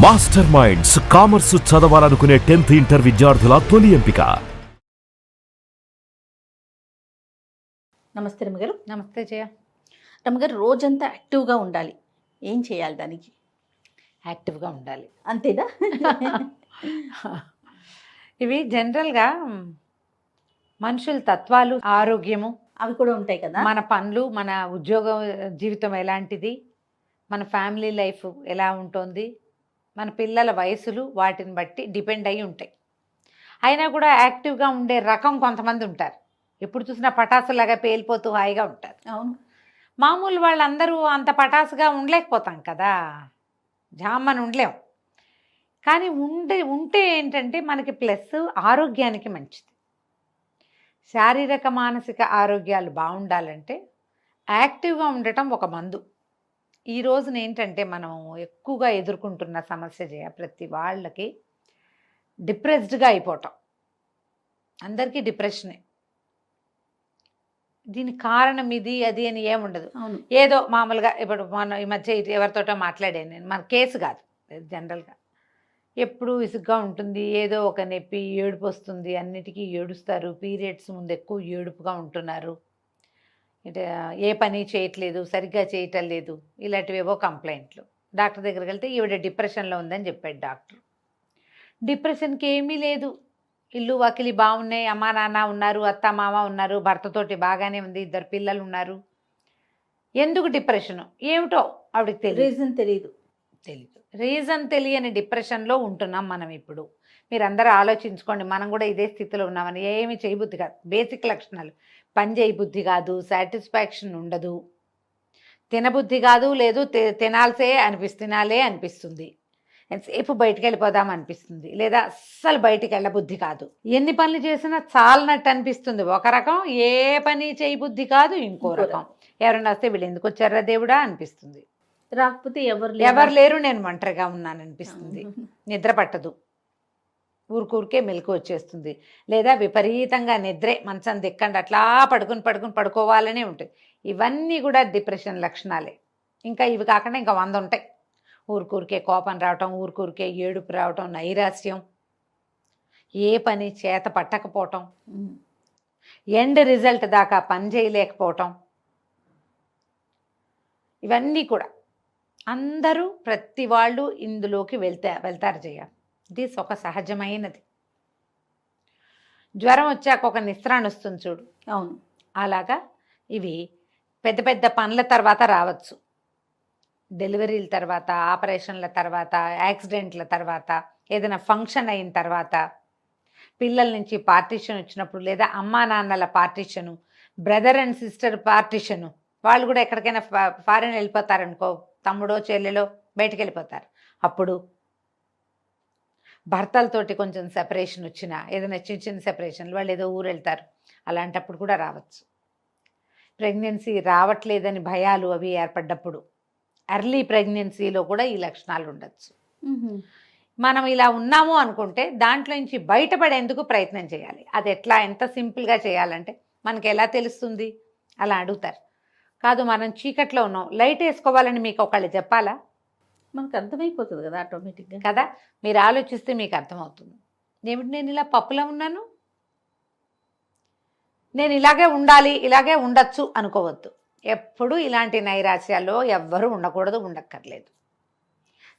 Master minds commerce చదవాలనుకునే 10th inter విద్యార్థుల తొలి ఎంపిక. నమస్తే రమ్మగారు. నమస్తే జయ. రమ్మగారు, రోజంతా యాక్టివ్గా ఉండాలి, ఏం చేయాలి దానికి? యాక్టివ్గా ఉండాలి అంతేనా? ఇవి జనరల్గా మనుషుల తత్వాలు, ఆరోగ్యము అవి కూడా ఉంటాయి కదా. మన పనులు, మన ఉద్యోగ జీవితం ఎలాంటిది, మన ఫ్యామిలీ లైఫ్ ఎలా ఉంటుంది, మన పిల్లల వయసులు వాటిని బట్టి డిపెండ్ అయి ఉంటాయి. అయినా కూడా యాక్టివ్గా ఉండే రకం కొంతమంది ఉంటారు. ఎప్పుడు చూసినా పటాసులాగా పేలిపోతూ హాయిగా ఉంటారు. అవును. మామూలు వాళ్ళందరూ అంత పటాసుగా ఉండలేకపోతాం కదా, జామ్మని ఉండలేం. కానీ ఉంటే ఏంటంటే మనకి ప్లస్ ఆరోగ్యానికి మంచిది. శారీరక మానసిక ఆరోగ్యాలు బాగుండాలంటే యాక్టివ్గా ఉండటం ఒక మందు. ఈ రోజున ఏంటంటే మనం ఎక్కువగా ఎదుర్కొంటున్న సమస్య ప్రతి వాళ్ళకి డిప్రెస్డ్గా అయిపోవటం. అందరికీ డిప్రెషనే. దీనికి కారణం ఇది అది అని ఏముండదు. ఏదో మామూలుగా ఇప్పుడు మన ఈ మధ్య ఎవరితోటో మాట్లాడాను నేను, మన కేసు కాదు, జనరల్గా ఎప్పుడు విసుగ్గా ఉంటుంది, ఏదో ఒక నొప్పి, ఏడుపు వస్తుంది, అన్నిటికీ ఏడుస్తారు, పీరియడ్స్ ముందు ఎక్కువ ఏడుపుగా ఉంటున్నారు, ఏ పని చేయట్లేదు, సరిగ్గా చేయటం లేదు, ఇలాంటివేవో కంప్లైంట్లు. డాక్టర్ దగ్గరికి వెళ్తే ఈవిడ డిప్రెషన్లో ఉందని చెప్పాడు డాక్టర్. డిప్రెషన్కి ఏమీ లేదు, ఇల్లు వాకిలి బాగున్నాయి, అమ్మా నాన్న ఉన్నారు, అత్త మామ ఉన్నారు, భర్తతోటి బాగానే ఉంది, 2 పిల్లలు ఉన్నారు. ఎందుకు డిప్రెషను ఏమిటో ఆవిడకి తెలియదు, రీజన్ తెలియని డిప్రెషన్లో ఉంటున్నాం మనం ఇప్పుడు. మీరందరూ ఆలోచించుకోండి, మనం కూడా ఇదే స్థితిలో ఉన్నామని. ఏమి చేయబుద్ధి కాదు, బేసిక్ లక్షణాలు. పని చేయబుద్ధి కాదు, సాటిస్ఫాక్షన్ ఉండదు, తినబుద్ధి కాదు, లేదు తినాలే అనిపిస్తుంది, ఎంతసేపు బయటికి వెళ్ళిపోదాం అనిపిస్తుంది, లేదా అస్సలు బయటికి వెళ్ళబుద్ధి కాదు, ఎన్ని పనులు చేసినా చాలనట్టు అనిపిస్తుంది ఒక రకం, ఏ పని చేయబుద్ధి కాదు ఇంకో రకం. ఎవరైనా వస్తే వీళ్ళు ఎందుకు వచ్చారా దేవుడా అనిపిస్తుంది, రాకపోతే ఎవరు లేరు నేను ఒంటరిగా ఉన్నాను అనిపిస్తుంది, నిద్ర పట్టదు, ఊరికే మెలకు వచ్చేస్తుంది, లేదా విపరీతంగా నిద్రే, మంచం దిక్కండి అట్లా పడుకోవాలనే ఉంటుంది. ఇవన్నీ కూడా డిప్రెషన్ లక్షణాలే. ఇంకా ఇవి కాకుండా ఇంకా 100 ఉంటాయి. ఊరికే కోపం రావటం, ఊరికే ఏడుపు రావటం, నైరాస్యం, ఏ పని చేత పట్టకపోవటం, ఎండ్ రిజల్ట్ దాకా పని చేయలేకపోవటం, ఇవన్నీ కూడా అందరూ ప్రతి వాళ్ళు ఇందులోకి వెళ్తారు జయ. ఇది ఒక సహజమైనది. జ్వరం వచ్చాక ఒక నిస్త్రాన్ని వస్తుంది చూడు, అవును, అలాగా ఇవి పెద్ద పెద్ద పనుల తర్వాత రావచ్చు, డెలివరీల తర్వాత, ఆపరేషన్ల తర్వాత, యాక్సిడెంట్ల తర్వాత, ఏదైనా ఫంక్షన్ అయిన తర్వాత, పిల్లల నుంచి పార్టీషన్ వచ్చినప్పుడు, లేదా అమ్మా నాన్నల partition, brother and sister partition, వాళ్ళు కూడా ఎక్కడికైనా ఫారెన్ వెళ్ళిపోతారనుకో, తమ్ముడో చెల్లెలో బయటికి వెళ్ళిపోతారు, అప్పుడు భర్తలతోటి కొంచెం సెపరేషన్ వచ్చినా, ఏదైనా చిన్న సెపరేషన్లు, వాళ్ళు ఏదో ఊరు వెళ్తారు, అలాంటప్పుడు కూడా రావచ్చు. ప్రెగ్నెన్సీ రావట్లేదని భయాలు అవి ఏర్పడ్డప్పుడు, ఎర్లీ ప్రెగ్నెన్సీలో కూడా ఈ లక్షణాలు ఉండొచ్చు. మనం ఇలా ఉన్నాము అనుకుంటే దాంట్లో నుంచి బయటపడేందుకు ప్రయత్నం చేయాలి. అది ఎట్లా, ఎంత సింపుల్గా చేయాలంటే, మనకి ఎలా తెలుస్తుంది అలా అడుగుతారు. కాదు మనం చీకట్లో ఉన్నాం, లైట్ వేసుకోవాలని మీకు ఒకళ్ళు చెప్పాలా? మనకు అర్థమైపోతుంది కదా ఆటోమేటిక్గా కదా. మీరు ఆలోచిస్తే మీకు అర్థమవుతుంది. ఏమిటి నేను ఇలా పప్పులో ఉన్నాను, నేను ఇలాగే ఉండాలి, ఇలాగే ఉండొచ్చు అనుకోవద్దు. ఎప్పుడు ఇలాంటి నైరాశ్యాల్లో ఎవ్వరూ ఉండకూడదు, ఉండక్కర్లేదు.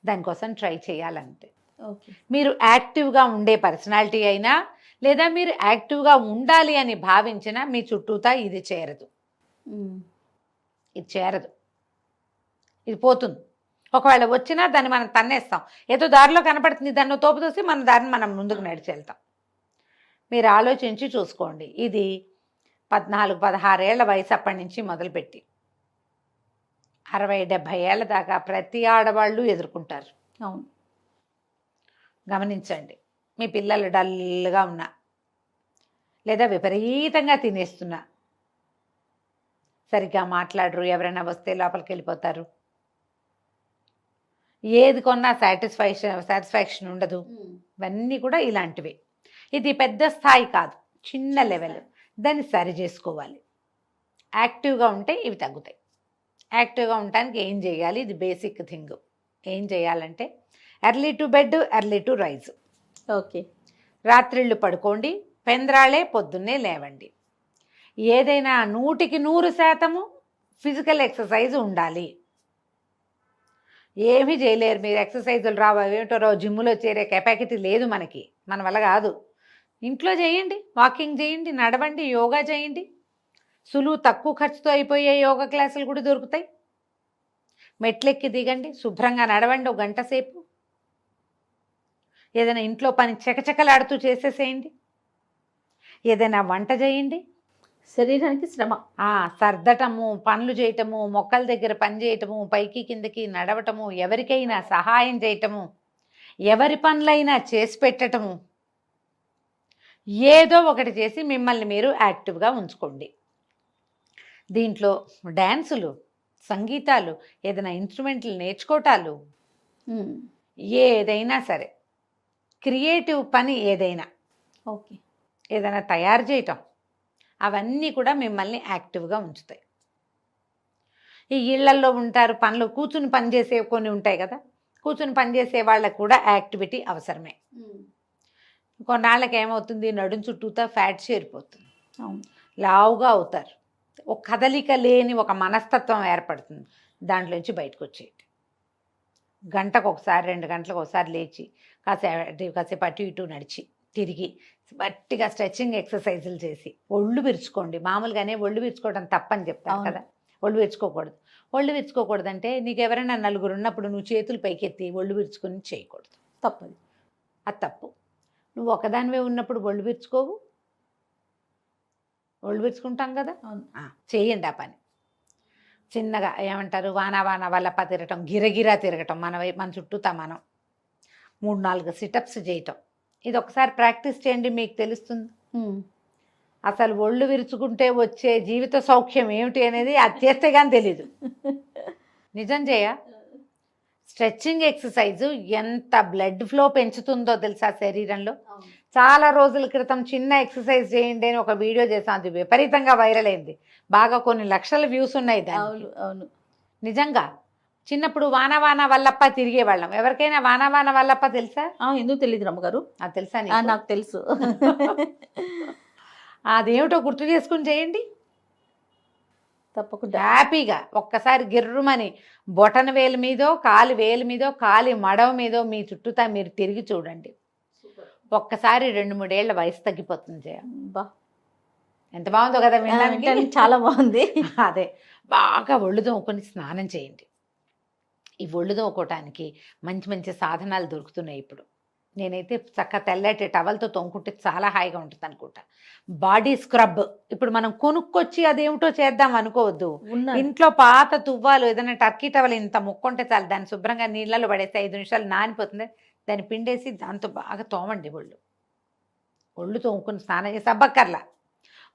దానికోసం ట్రై చేయాలంతే. ఓకే. మీరు యాక్టివ్గా ఉండే పర్సనాలిటీ అయినా, లేదా మీరు యాక్టివ్గా ఉండాలి అని భావించినా మీ చుట్టూతా ఇది చేరదు, ఇది పోతుంది. ఒకవేళ వచ్చినా దాన్ని మనం తన్నేస్తాం, ఏదో దారిలో కనపడుతుంది దాన్ని తోపు తోసి మన దారిని మనం ముందుకు నడిచి వెళ్తాం. మీరు ఆలోచించి చూసుకోండి. ఇది 14-16 ఏళ్ల వయసు అప్పటి నుంచి మొదలుపెట్టి 60-70 ఏళ్ల దాకా ప్రతి ఆడవాళ్ళు ఎదుర్కొంటారు. అవును, గమనించండి. మీ పిల్లలు డల్గా ఉన్నా, లేదా విపరీతంగా తినేస్తున్నా, సరిగ్గా మాట్లాడరు, ఎవరైనా వస్తే లోపలికి వెళ్ళిపోతారు, ఏది కొన్నా సాటిస్ఫాక్షన్ ఉండదు, ఇవన్నీ కూడా ఇలాంటివి. ఇది పెద్ద స్థాయి కాదు, చిన్న లెవెల్. దాన్ని సరి చేసుకోవాలి. యాక్టివ్గా ఉంటే ఇవి తగ్గుతాయి. యాక్టివ్గా ఉండటానికి ఏం చేయాలి? ఇది బేసిక్ థింగ్. ఏం చేయాలంటే early to bed, early to rise. Okay. రాత్రిళ్ళు పడుకోండి, పెంద్రాళే పొద్దున్నే లేవండి. ఏదైనా 100% ఫిజికల్ ఎక్సర్సైజ్ ఉండాలి. ఏమీ చేయలేరు మీరు, ఎక్సర్సైజులు రావు ఏమిటో రావు, జిమ్లో చేరే కెపాసిటీ లేదు మనకి, మన వల్ల కాదు. ఇంట్లో చేయండి, వాకింగ్ చేయండి, నడవండి, యోగా చేయండి. సులువు తక్కువ ఖర్చుతో అయిపోయే యోగా క్లాసులు కూడా దొరుకుతాయి. మెట్లెక్కి దిగండి, శుభ్రంగా నడవండి 1 గంట సేపు. ఏదైనా ఇంట్లో పని చకచకలాడుతూ చేసేసేయండి. ఏదైనా వంట చేయండి. శరీరానికి శ్రమ. సర్దటము, పనులు చేయటము, మొక్కల దగ్గర పని చేయటము, పైకి కిందకి నడవటము, ఎవరికైనా సహాయం చేయటము, ఎవరి పనులైనా చేసి పెట్టటము, ఏదో ఒకటి చేసి మిమ్మల్ని మీరు యాక్టివ్గా ఉంచుకోండి. దీంట్లో డ్యాన్సులు, సంగీతాలు, ఏదైనా ఇన్స్ట్రుమెంట్లు నేర్చుకోవటాలు, ఏదైనా సరే, క్రియేటివ్ పని ఏదైనా, ఓకే, ఏదైనా తయారు చేయటం, అవన్నీ కూడా మిమ్మల్ని యాక్టివ్గా ఉంచుతాయి. ఈ ఇళ్లల్లో ఉంటారు, పనులు కూర్చుని పని చేసే కొన్ని ఉంటాయి కదా, కూర్చుని పని చేసే వాళ్ళకు కూడా యాక్టివిటీ అవసరమే. కొన్నాళ్ళకి ఏమవుతుంది, నడుం చుట్టూతా ఫ్యాట్ చేరిపోతుంది, లావుగా అవుతారు, ఒక కదలిక లేని ఒక మనస్తత్వం ఏర్పడుతుంది. దాంట్లోంచి బయటకు వచ్చేయండి. గంటకు ఒకసారి 2 గంటలకు ఒకసారి లేచి కాసేపు అటు ఇటు నడిచి తిరిగి గట్టిగా స్ట్రెచ్చింగ్ ఎక్సర్సైజులు చేసి ఒళ్ళు విరుచుకోండి. మామూలుగానే ఒళ్ళు విరుచుకోవడం తప్పని చెప్తాను కదా, ఒళ్ళు విరుచుకోకూడదు. ఒళ్ళు విరుచుకోకూడదు అంటే నీకు ఎవరైనా 4 ఉన్నప్పుడు నువ్వు చేతులు పైకెత్తి ఒళ్ళు విరుచుకొని చేయకూడదు, తప్పది, అది తప్పు. నువ్వు ఒకదానివే ఉన్నప్పుడు ఒళ్ళు విరుచుకోవు, ఒళ్ళు విరుచుకుంటాం కదా, చేయండి ఆ పని. చిన్నగా ఏమంటారు, వాన వల్లప తిరగటం, గిరగిరా తిరగటం, మన చుట్టూతా మనం 3-4 సిటప్స్ చేయటం. ఇది ఒకసారి ప్రాక్టీస్ చేయండి, మీకు తెలుస్తుంది అసలు ఒళ్ళు విరుచుకుంటే వచ్చే జీవిత సౌఖ్యం ఏమిటి అనేది. అది చేస్తే కానీ తెలీదు. నిజం చేయ. స్ట్రెచ్చింగ్ ఎక్సర్సైజ్ ఎంత బ్లడ్ ఫ్లో పెంచుతుందో తెలుసా శరీరంలో. చాలా రోజుల క్రితం చిన్న ఎక్సర్సైజ్ చేయండి అని ఒక వీడియో చేసాను, అది విపరీతంగా వైరల్ అయింది, బాగా కొన్ని లక్షల వ్యూస్ ఉన్నాయి దానికి. అవును, నిజంగా. చిన్నప్పుడు వాన వల్లప్ప తిరిగేవాళ్ళం. ఎవరికైనా వాన వల్లప్ప తెలుసా? ఎందుకు తెలియదు రమ్మగారు? అది తెలుసా? నాకు తెలుసు. అదేమిటో గుర్తు చేసుకుని చేయండి తప్పకుండా, హ్యాపీగా. ఒక్కసారి గిర్రుమని బొటన వేలు మీదో, కాలి వేలు మీదో, కాలి మడవ మీదో మీ చుట్టూతా మీరు తిరిగి చూడండి. ఒక్కసారి 2-3 ఏళ్ల వయసు తగ్గిపోతుంది జయ. ఎంత బాగుందో కదా వినడానికి, చాలా బాగుంది. అదే, బాగా ఒళ్ళు తోముకొని స్నానం చేయండి. ఈ ఒళ్ళు తోముకోవటానికి మంచి మంచి సాధనాలు దొరుకుతున్నాయి ఇప్పుడు. నేనైతే చక్క తెల్లటి టవల్తో తోముకుంటే చాలా హాయిగా ఉంటుంది అనుకుంటా. బాడీ స్క్రబ్ ఇప్పుడు మనం కొనుక్కొచ్చి అదేమిటో చేద్దాం అనుకోవద్దు. ఇంట్లో పాత తువ్వాలు, ఏదైనా టర్కీ టవల్ ఇంత ముక్కుంటే చాలు, దాన్ని శుభ్రంగా నీళ్ళలో పడేస్తే 5 నిమిషాలు నానిపోతుంది, దాన్ని పిండేసి దాంతో బాగా తోమండి. ఒళ్ళు తోముకుని స్నానం చేసి అబ్బక్కర్లా.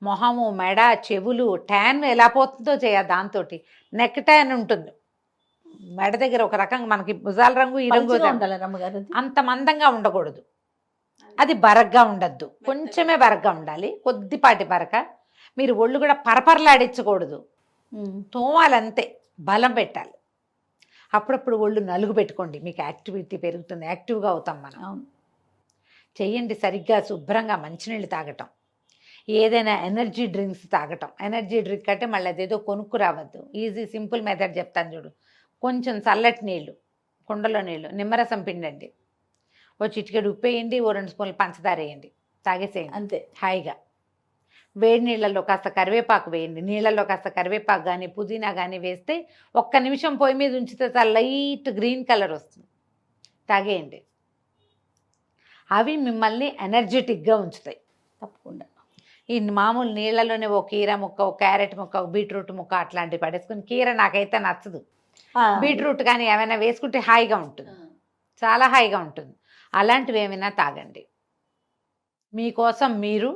మొహము, మెడ, చెవులు ట్యాన్ ఎలా పోతుందో దాంతో. నెక్ ట్యాన్ ఉంటుంది మెడ దగ్గర, ఒక రకంగా మనకి భుజాల రంగు ఈ రంగు అంత మందంగా ఉండకూడదు, అది బరగ్గా ఉండద్దు, కొంచెమే బరగ్గా ఉండాలి, కొద్దిపాటి బరక. మీరు ఒళ్ళు కూడా పరపరలాడించకూడదు, తోమాలంతే, బలం పెట్టాలి. అప్పుడప్పుడు ఒళ్ళు నలుగు పెట్టుకోండి, మీకు యాక్టివిటీ పెరుగుతుంది, యాక్టివ్గా అవుతాం మనం. చెయ్యండి సరిగ్గా, శుభ్రంగా మంచినీళ్ళు తాగటం, ఏదైనా ఎనర్జీ డ్రింక్స్ తాగటం. ఎనర్జీ డ్రింక్ అంటే మళ్ళీ అదేదో కొనుక్కు రావద్దు, ఈజీ సింపుల్ మెథడ్ చెప్తాను చూడు. కొంచెం చల్లటి నీళ్ళు, కుండలో నీళ్ళు, నిమ్మరసం పిండండి, ఓ చిటికెడు ఉప్పు వేయండి, ఓ 2 స్పూన్లు పంచదార వేయండి, తాగేసేయండి అంతే హాయిగా. వేడి నీళ్ళల్లో కాస్త కరివేపాకు వేయండి, నీళ్ళల్లో కాస్త కరివేపాకు కానీ పుదీనా కానీ వేస్తే 1 నిమిషం పొయ్యి మీద ఉంచితే చాలా లైట్ గ్రీన్ కలర్ వస్తుంది, తాగేయండి. అవి మిమ్మల్ని ఎనర్జెటిక్గా ఉంచుతాయి తప్పకుండా. ఈ మామూలు నీళ్ళలోనే ఓ కీర ముక్క, ఓ క్యారెట్ ముక్క, ఓ బీట్రూట్ ముక్క అట్లాంటివి పడేసుకుని, కీర నాకైతే నచ్చదు, బీట్రూట్ కానీ ఏమైనా వేసుకుంటే హాయిగా ఉంటుంది, చాలా హాయిగా ఉంటుంది. అలాంటివి ఏమైనా తాగండి. మీకోసం మీరు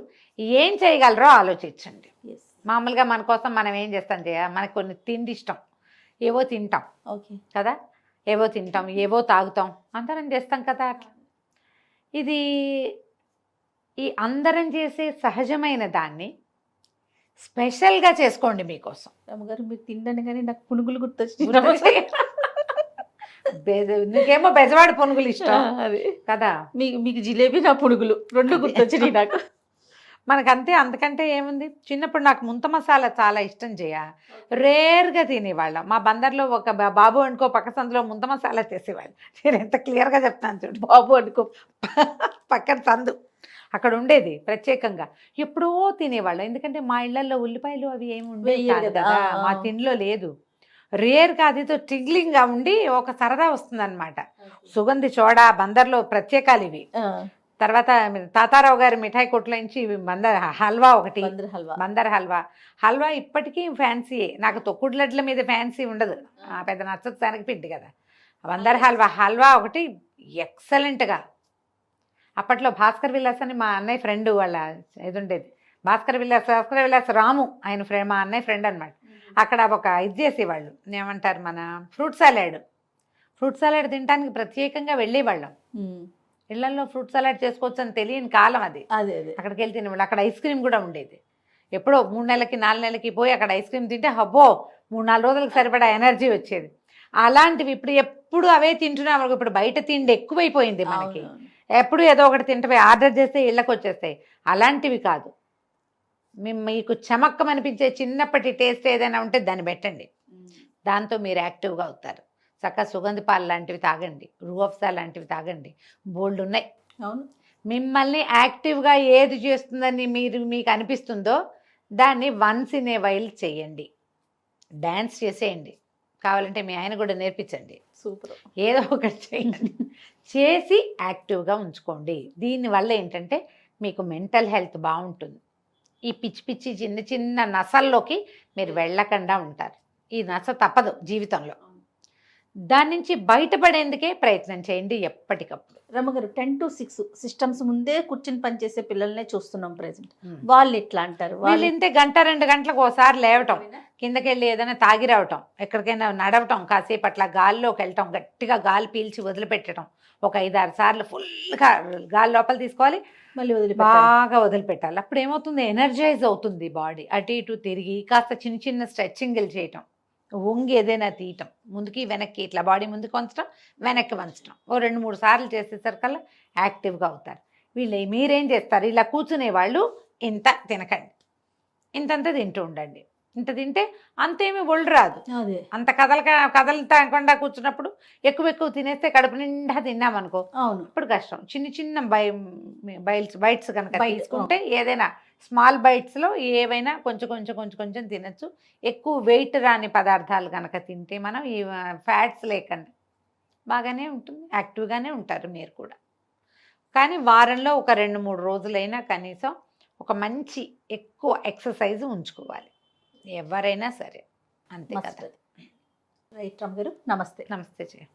ఏం చేయగలరో ఆలోచించండి. మామూలుగా మన కోసం మనం ఏం చేస్తాం మనకు కొన్ని తిండి ఇష్టం, ఏవో తింటాం కదా, ఏవో తింటాం, ఏవో తాగుతాం, అందరం చేస్తాం కదా. ఇది ఈ అందరం చేసే సహజమైన దాన్ని స్పెషల్గా చేసుకోండి మీకోసం. రమ్మగారు మీరు తిండని కానీ నాకు పునుగులు గుర్తొచ్చింది. నీకేమో బెజవాడ పునుగులు ఇష్టం అది కదా. మీకు జిలేబీ, నా పునుగులు రెండు గుర్తొచ్చినాయి నాకు. మనకంతే, అంతకంటే ఏముంది. చిన్నప్పుడు నాకు ముంత మసాలా చాలా ఇష్టం చేయ, రేర్గా తినేవాళ్ళం. మా బందర్లో ఒక బాబు అనుకో పక్క సందులో ముంత మసాలా చేసేవాళ్ళు. నేను ఎంత క్లియర్గా చెప్తాను చూడు, బాబు అనుకో పక్కన సందు అక్కడ ఉండేది ప్రత్యేకంగా. ఎప్పుడో తినేవాళ్ళం, ఎందుకంటే మా ఇళ్లలో ఉల్లిపాయలు అవి ఏమి ఉండేవి కాదు కదా, మా తిండిలో లేదు. రేర్గా అదితో టిగ్లింగ్గా ఉండి ఒక సరదా వస్తుందన్నమాట. సుగంధి చోడా బందర్లో ప్రత్యేకాలు ఇవి. తర్వాత తాతారావు గారి మిఠాయి కొట్లో నుంచి బందర్ హల్వా ఒకటి, బందర్ హల్వా. హల్వా ఇప్పటికీ ఫ్యాన్సీయే. నాకు తొక్కుడు లడ్ల మీద ఫ్యాన్సీ ఉండదు, పెద్ద నచ్చదు, శనగపిండి కదా. బందర్ హల్వా ఒకటి ఎక్సలెంట్గా. అప్పట్లో భాస్కర్ విలాస్ అని మా అన్నయ్య ఫ్రెండ్ వాళ్ళ ఇది ఉండేది. భాస్కర్ విలాస్ రాము ఆయన ఫ్రెండ్, మా అన్నయ్య ఫ్రెండ్ అనమాట. అక్కడ ఒక ఇది చేసేవాళ్ళు, ఏమంటారు మన ఫ్రూట్ సలాడ్ తినడానికి ప్రత్యేకంగా వెళ్ళేవాళ్ళం. ఇళ్లలో ఫ్రూట్ సలాడ్ చేసుకోవచ్చు అని తెలియని కాలం అది. అక్కడికి వెళ్ళి తినేవాళ్ళు. అక్కడ ఐస్ క్రీమ్ కూడా ఉండేది. ఎప్పుడో 3 నెలలకి 4 నెలలకి పోయి అక్కడ ఐస్ క్రీమ్ తింటే హబ్బో 3-4 రోజులకు సరిపడా ఎనర్జీ వచ్చేది. అలాంటివి ఇప్పుడు అవే తింటున్నాం. ఇప్పుడు బయట తిండి ఎక్కువైపోయింది మనకి. ఎప్పుడు ఏదో ఒకటి తింటే ఆర్డర్ చేస్తే ఇళ్ళకి వచ్చేస్తాయి. అలాంటివి కాదు, మీకు చమక్కమనిపించే చిన్నప్పటి టేస్ట్ ఏదైనా ఉంటే దాన్ని పెట్టండి, దాంతో మీరు యాక్టివ్గా అవుతారు. చక్కగా సుగంధి పాలు లాంటివి తాగండి, రూఅఫ్జా లాంటివి తాగండి, బోల్డ్ ఉన్నాయి. అవును, మిమ్మల్ని యాక్టివ్గా ఏది చేస్తుందని మీకు అనిపిస్తుందో దాన్ని వన్స్ ఇన్ ఏ వైల్ చేయండి. డ్యాన్స్ చేసేయండి, కావాలంటే మీ ఆయన కూడా నేర్పించండి. సూపర్, ఏదో ఒకటి చేయండి, చేసి యాక్టివ్గా ఉంచుకోండి. దీనివల్ల ఏంటంటే మీకు మెంటల్ హెల్త్ బాగుంటుంది. ఈ పిచ్చి చిన్న చిన్న నసల్లోకి మీరు వెళ్ళకుండా ఉంటారు. ఈ నస తప్పదు జీవితంలో. దాని నుంచి బయటపడేందుకే ప్రయత్నం చేయండి ఎప్పటికప్పుడు. రమ్మగారు 10 to 6 సిస్టమ్స్ ముందే కూర్చుని పనిచేసే పిల్లల్నే చూస్తున్నాం ప్రెసెంట్. వాళ్ళు ఎట్లా అంటారు? వాళ్ళు ఇంతే 1-2 గంటలకు ఒకసారి లేవటం, కిందకి వెళ్ళి ఏదైనా తాగి రావటం, ఎక్కడికైనా నడవటం, కాసేపు అట్లా గాల్లోకి వెళ్ళటం, గట్టిగా గాలి పీల్చి వదిలిపెట్టడం, ఒక 5-6 సార్లు ఫుల్గా గాలి లోపల తీసుకోవాలి, మళ్ళీ బాగా వదిలిపెట్టాలి. అప్పుడు ఏమవుతుంది, ఎనర్జైజ్ అవుతుంది బాడీ. అటు ఇటు తిరిగి కాస్త చిన్న చిన్న స్ట్రెచ్చింగ్లు చేయటం, వంగి ఏదైనా తీయటం, ముందుకి వెనక్కి ఇట్లా బాడీ ముందుకు వంచడం, వెనక్కి వంచడం, ఓ 2-3 సార్లు చేసేసరికల్లా యాక్టివ్గా అవుతారు. మీరేం చేస్తారు, ఇలా కూర్చునే వాళ్ళు ఇంత తినకండి, ఇంతంత తింటూ ఉండండి. ఇంత తింటే అంతేమీ ఒళ్ళు రాదు. అంత కదలకుండా కూర్చున్నప్పుడు ఎక్కువ తినేస్తే కడుపు నిండా తిన్నామనుకో ఇప్పుడు కష్టం. చిన్న బైట్స్ కనుక తీసుకుంటే ఏదైనా స్మాల్ బైట్స్లో ఏవైనా కొంచెం తినచ్చు. ఎక్కువ వెయిట్ రాని పదార్థాలు కనుక తింటే మనం ఈ ఫ్యాట్స్ లేకుండా బాగానే ఉంటుంది, యాక్టివ్గానే ఉంటారు మీరు కూడా. కానీ వారంలో ఒక 2-3 రోజులైనా కనీసం ఒక మంచి ఎక్కువ ఎక్సర్సైజ్ ఉంచుకోవాలి ఎవరైనా సరే, అంతే కదా. రైట్ రమ్మ గారు, నమస్తే. నమస్తే.